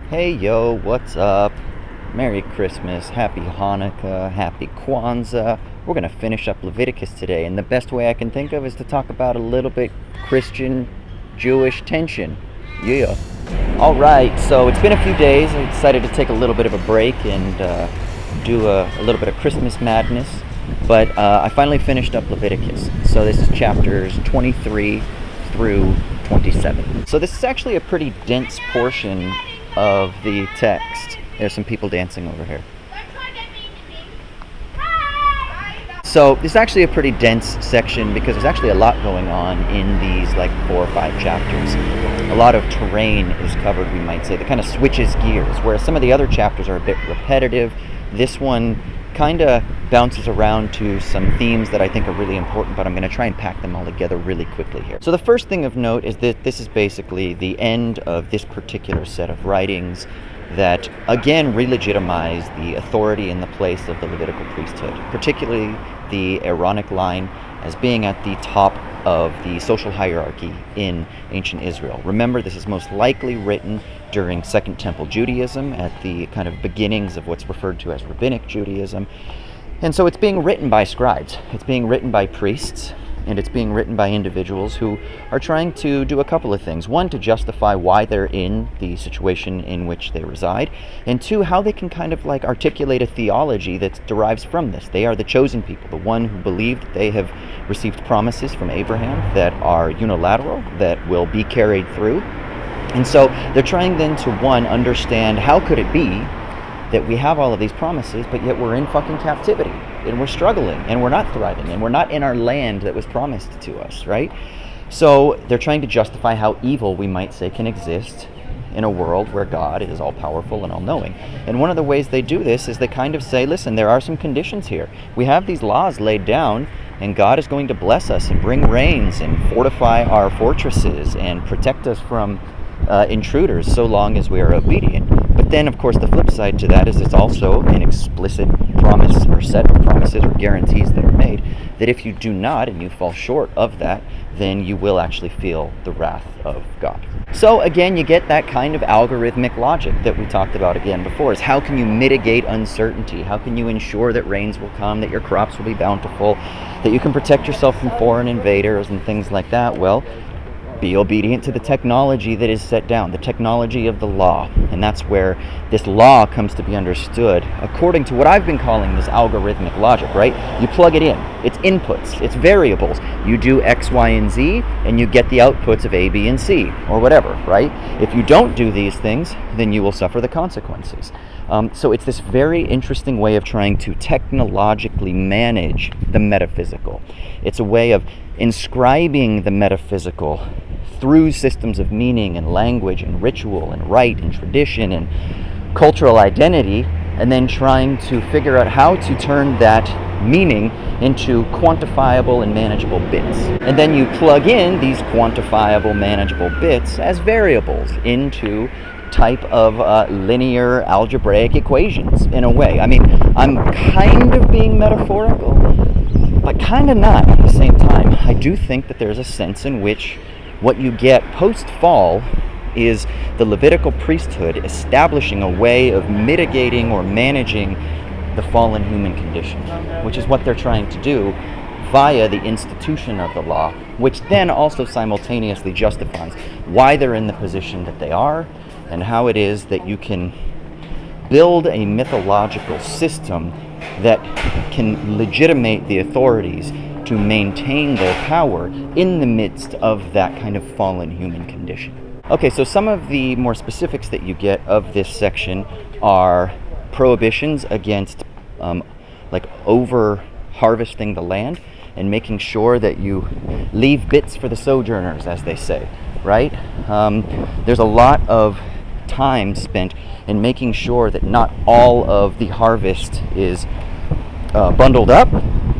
Hey yo, what's up? Merry Christmas, Happy Hanukkah, Happy Kwanzaa. We're going to finish up Leviticus today, and the best way I can think of is to talk about a little bit Christian Jewish tension. Yeah. Alright, so it's been a few days. I decided to take a little bit of a break and do a little bit of Christmas madness, but I finally finished up Leviticus. So this is chapters 23 through 27. So this is actually a pretty dense portion of the text. There's some people dancing over here. So this is actually a pretty dense section because there's actually a lot going on in these like 4 or 5 chapters. A lot of terrain is covered, we might say, that kind of switches gears, whereas some of the other chapters are a bit repetitive. This one kind of bounces around to some themes that I think are really important, but I'm going to try and pack them all together really quickly here. So the first thing of note is that this is basically the end of this particular set of writings that, again, re-legitimize the authority and the place of the Levitical priesthood, particularly the Aaronic line as being at the top of the social hierarchy in ancient Israel. Remember, this is most likely written during Second Temple Judaism at the kind of beginnings of what's referred to as Rabbinic Judaism. And so it's being written by scribes, it's being written by priests, and it's being written by individuals who are trying to do a couple of things. One, to justify why they're in the situation in which they reside, and two, how they can kind of like articulate a theology that derives from this. They are the chosen people, the one who believe that they have received promises from Abraham that are unilateral, that will be carried through. And so they're trying then to, one, understand how could it be that we have all of these promises, but yet we're in fucking captivity, and we're struggling, and we're not thriving, and we're not in our land that was promised to us, right? So they're trying to justify how evil, we might say, can exist in a world where God is all-powerful and all-knowing. And one of the ways they do this is they kind of say, listen, there are some conditions here. We have these laws laid down, and God is going to bless us and bring rains and fortify our fortresses and protect us from intruders so long as we are obedient. But then, of course, the flip side to that is it's also an explicit promise or set of promises or guarantees that are made that if you do not and you fall short of that, then you will actually feel the wrath of God. So again, you get that kind of algorithmic logic that we talked about again before, is how can you mitigate uncertainty? How can you ensure that rains will come, that your crops will be bountiful, that you can protect yourself from foreign invaders and things like that? Well, be obedient to the technology that is set down, the technology of the law. And that's where this law comes to be understood according to what I've been calling this algorithmic logic, right? You plug it in. It's inputs. It's variables. You do X, Y, and Z, and you get the outputs of A, B, and C, or whatever, right? If you don't do these things, then you will suffer the consequences. So it's this very interesting way of trying to technologically manage the metaphysical. It's a way of inscribing the metaphysical through systems of meaning and language and ritual and rite and tradition and cultural identity, and then trying to figure out how to turn that meaning into quantifiable and manageable bits. And then you plug in these quantifiable, manageable bits as variables into type of linear algebraic equations, in a way. I mean, I'm kind of being metaphorical, but kind of not at the same time. I do think that there's a sense in which what you get post-fall is the Levitical priesthood establishing a way of mitigating or managing the fallen human condition, which is what they're trying to do via the institution of the law, which then also simultaneously justifies why they're in the position that they are and how it is that you can build a mythological system that can legitimate the authorities to maintain their power in the midst of that kind of fallen human condition. Okay, so some of the more specifics that you get of this section are prohibitions against over harvesting the land and making sure that you leave bits for the sojourners, as they say, right? There's a lot of time spent in making sure that not all of the harvest is bundled up,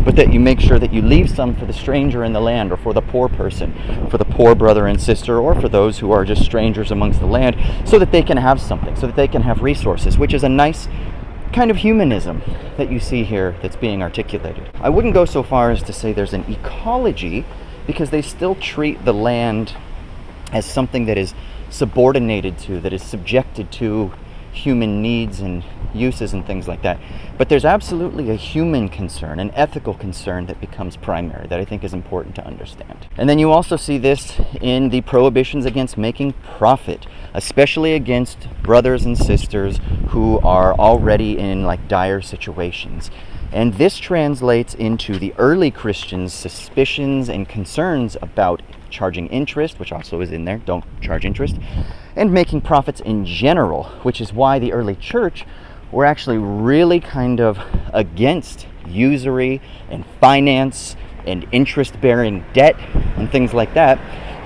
but that you make sure that you leave some for the stranger in the land, or for the poor person, for the poor brother and sister, or for those who are just strangers amongst the land, so that they can have something, so that they can have resources, which is a nice kind of humanism that you see here that's being articulated. I wouldn't go so far as to say there's an ecology, because they still treat the land as something that is subordinated to, that is subjected to human needs and uses and things like that. But there's absolutely a human concern, an ethical concern that becomes primary, that I think is important to understand. And then you also see this in the prohibitions against making profit, especially against brothers and sisters who are already in like dire situations. And this translates into the early Christians' suspicions and concerns about charging interest, which also is in there, don't charge interest, and making profits in general, which is why the early church were actually really kind of against usury and finance and interest-bearing debt and things like that.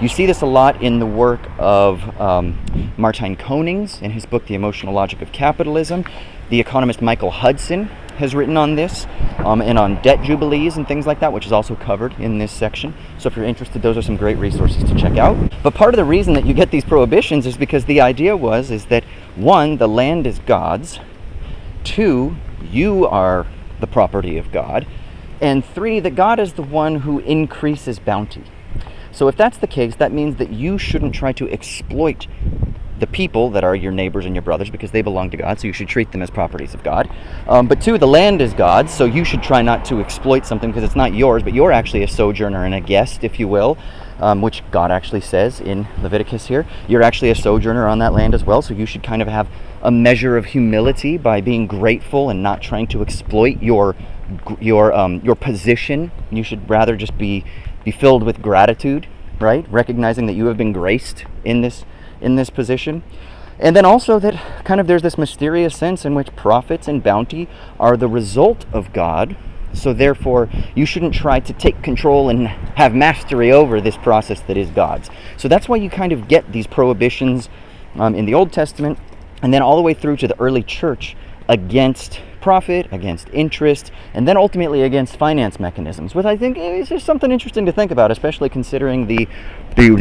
You see this a lot in the work of Martijn Konings in his book, The Emotional Logic of Capitalism. The economist Michael Hudson has written on this, and on debt jubilees and things like that, which is also covered in this section. So if you're interested, those are some great resources to check out. But part of the reason that you get these prohibitions is because the idea is that, one, the land is God's, two, you are the property of God, and three, that God is the one who increases bounty. So if that's the case, that means that you shouldn't try to exploit the people that are your neighbors and your brothers, because they belong to God, so you should treat them as properties of God. But two, the land is God's, so you should try not to exploit something because it's not yours, but you're actually a sojourner and a guest, if you will, which God actually says in Leviticus here. You're actually a sojourner on that land as well, so you should kind of have a measure of humility by being grateful and not trying to exploit your position. You should rather just be filled with gratitude, right? Recognizing that you have been graced in this position. And then also that kind of there's this mysterious sense in which profits and bounty are the result of God. So therefore, you shouldn't try to take control and have mastery over this process that is God's. So that's why you kind of get these prohibitions in the Old Testament, and then all the way through to the early church against profit, against interest, and then ultimately against finance mechanisms, which I think is just something interesting to think about, especially considering the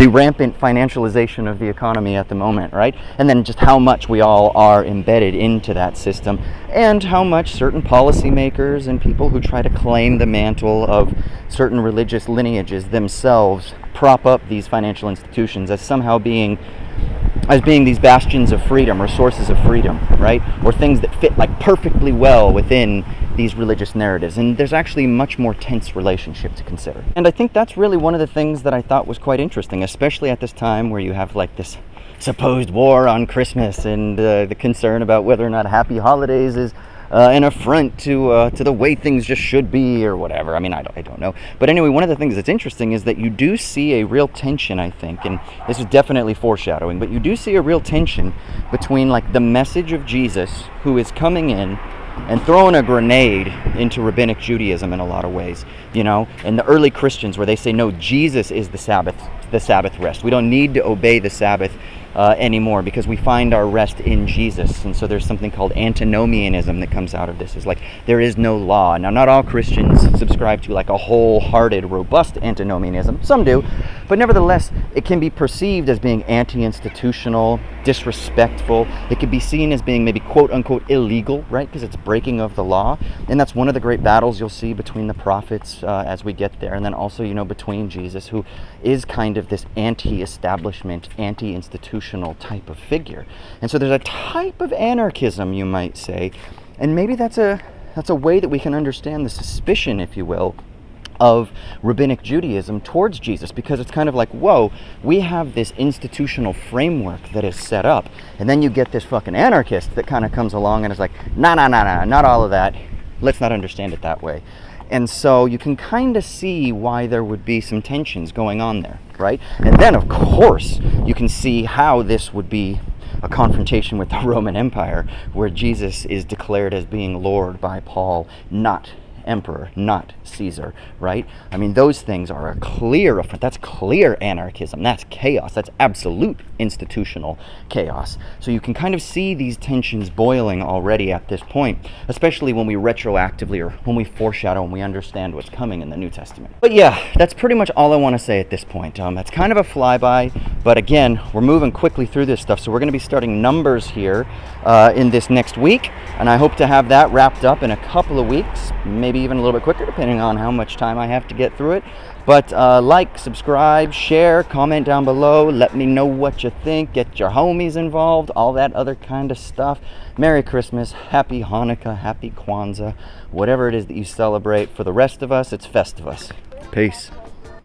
rampant financialization of the economy at the moment, right? And then just how much we all are embedded into that system, and how much certain policymakers and people who try to claim the mantle of certain religious lineages themselves prop up these financial institutions as somehow being these bastions of freedom or sources of freedom, right? Or things that fit like perfectly well within these religious narratives. And there's actually a much more tense relationship to consider. And I think that's really one of the things that I thought was quite interesting, especially at this time where you have like this supposed war on Christmas and the concern about whether or not Happy Holidays is an affront to the way things just should be or whatever. I mean, I don't know. But anyway, one of the things that's interesting is that you do see a real tension, I think, and this is definitely foreshadowing, but you do see a real tension between like the message of Jesus, who is coming in and throwing a grenade into rabbinic Judaism in a lot of ways, you know, and the early Christians where they say, no, Jesus is the Sabbath rest. We don't need to obey the Sabbath anymore because we find our rest in Jesus. And so there's something called antinomianism that comes out of this. It's like there is no law. Now, not all Christians subscribe to like a wholehearted, robust antinomianism. Some do, but nevertheless, it can be perceived as being anti-institutional, disrespectful. It could be seen as being maybe quote-unquote illegal, right? Because it's breaking of the law. And that's one of the great battles you'll see between the prophets as we get there. And then also, you know, between Jesus, who is kind of this anti-establishment, anti-institutional type of figure. And so there's a type of anarchism, you might say. And maybe that's a way that we can understand the suspicion, if you will, of rabbinic Judaism towards Jesus, because it's kind of like, whoa, we have this institutional framework that is set up, and then you get this fucking anarchist that kind of comes along and is like, nah, not all of that. Let's not understand it that way. And so you can kind of see why there would be some tensions going on there, right? And then, of course, you can see how this would be a confrontation with the Roman Empire, where Jesus is declared as being Lord by Paul, not emperor, not Caesar, right? I mean, those things are a clear affront. That's clear anarchism. That's chaos. That's absolute institutional chaos. So you can kind of see these tensions boiling already at this point, especially when we retroactively or when we foreshadow and we understand what's coming in the New Testament. But yeah, that's pretty much all I want to say at this point. That's kind of a flyby, but again, we're moving quickly through this stuff, so we're going to be starting Numbers here in this next week, and I hope to have that wrapped up in a couple of weeks, maybe even a little bit quicker, depending on how much time I have to get through it. But like, subscribe, share, comment down below. Let me know what you think. Get your homies involved. All that other kind of stuff. Merry Christmas. Happy Hanukkah. Happy Kwanzaa. Whatever it is that you celebrate. For the rest of us, it's Festivus. Peace.